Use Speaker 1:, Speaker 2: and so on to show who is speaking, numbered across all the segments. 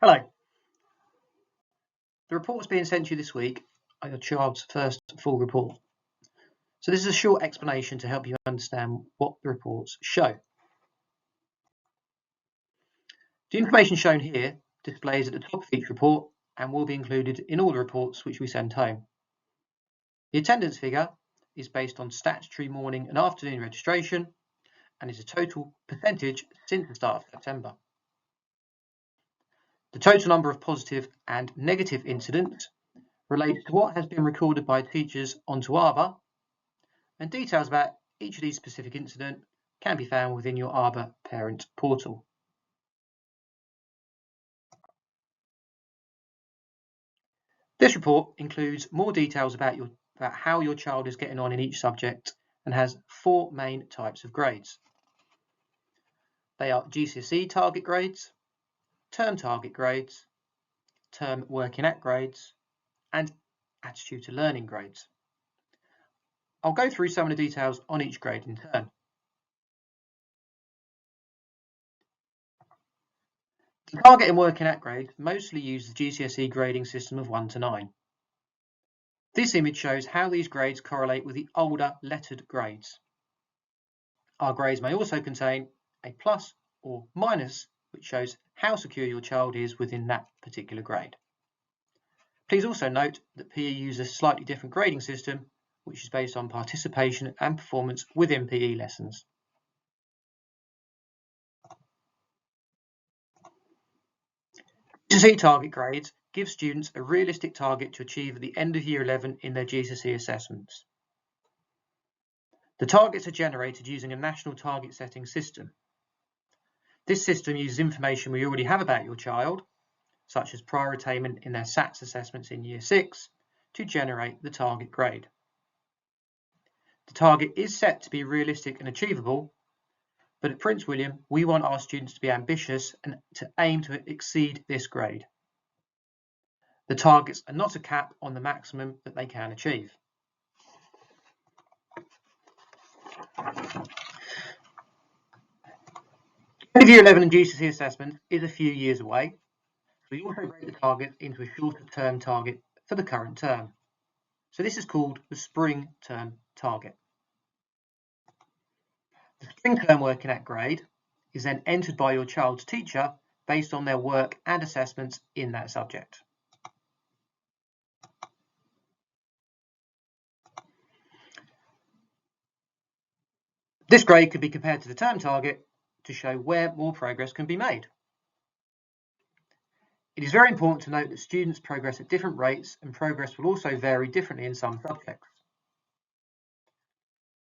Speaker 1: Hello. The report's being sent to you this week are your child's first full report. So this is a short explanation to help you understand what the reports show. The information shown here displays at the top of each report and will be included in all the reports which we send home. The attendance figure is based on statutory morning and afternoon registration and is a total percentage since the start of September. The total number of positive and negative incidents relates to what has been recorded by teachers onto Arbor, and details about each of these specific incidents can be found within your Arbor Parent Portal. This report includes more details about how your child is getting on in each subject and has 4 main types of grades. They are GCSE target grades, term target grades, term working at grades, and attitude to learning grades. I'll go through some of the details on each grade in turn. The target and working at grade mostly use the GCSE grading system of 1 to 9. This image shows how these grades correlate with the older lettered grades. Our grades may also contain a plus or minus, which shows how secure your child is within that particular grade. Please also note that PE uses a slightly different grading system, which is based on participation and performance within PE lessons. GCSE target grades give students a realistic target to achieve at the end of Year 11 in their GCSE assessments. The targets are generated using a national target setting system. This system uses information we already have about your child, such as prior attainment in their SATS assessments in Year 6, to generate the target grade. The target is set to be realistic and achievable, but at Prince William, we want our students to be ambitious and to aim to exceed this grade. The targets are not a cap on the maximum that they can achieve. End of Year 11 and GCSE assessment is a few years away, so we also break the target into a shorter term target for the current term. So this is called the spring term target. The spring term working at grade is then entered by your child's teacher based on their work and assessments in that subject. This grade could be compared to the term target to show where more progress can be made. It is very important to note that students progress at different rates and progress will also vary differently in some subjects.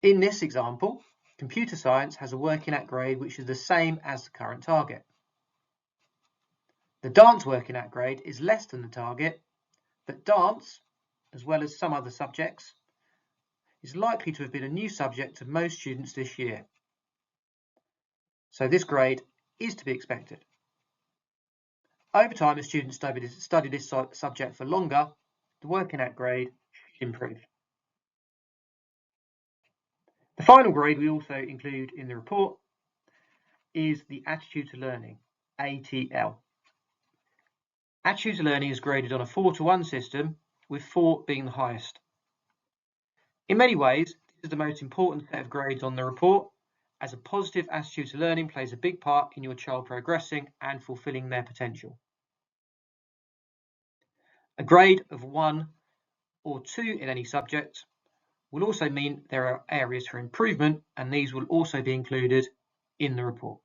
Speaker 1: In this example, computer science has a working at grade which is the same as the current target. The dance working at grade is less than the target, but dance, as well as some other subjects, is likely to have been a new subject to most students this year. So this grade is to be expected. Over time, as students study this subject for longer, the working at grade should improve. The final grade we also include in the report is the Attitude to Learning, ATL. Attitude to Learning is graded on a 4-to-1 system, with 4 being the highest. In many ways, this is the most important set of grades on the report, as a positive attitude to learning plays a big part in your child progressing and fulfilling their potential. A grade of 1 or 2 in any subject will also mean there are areas for improvement, and these will also be included in the report.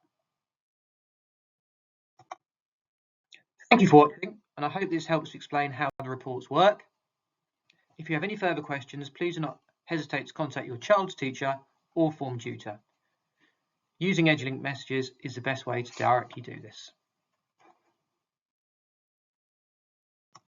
Speaker 1: Thank you for watching, and I hope this helps to explain how the reports work. If you have any further questions, please do not hesitate to contact your child's teacher or form tutor. Using Edulink messages is the best way to directly do this.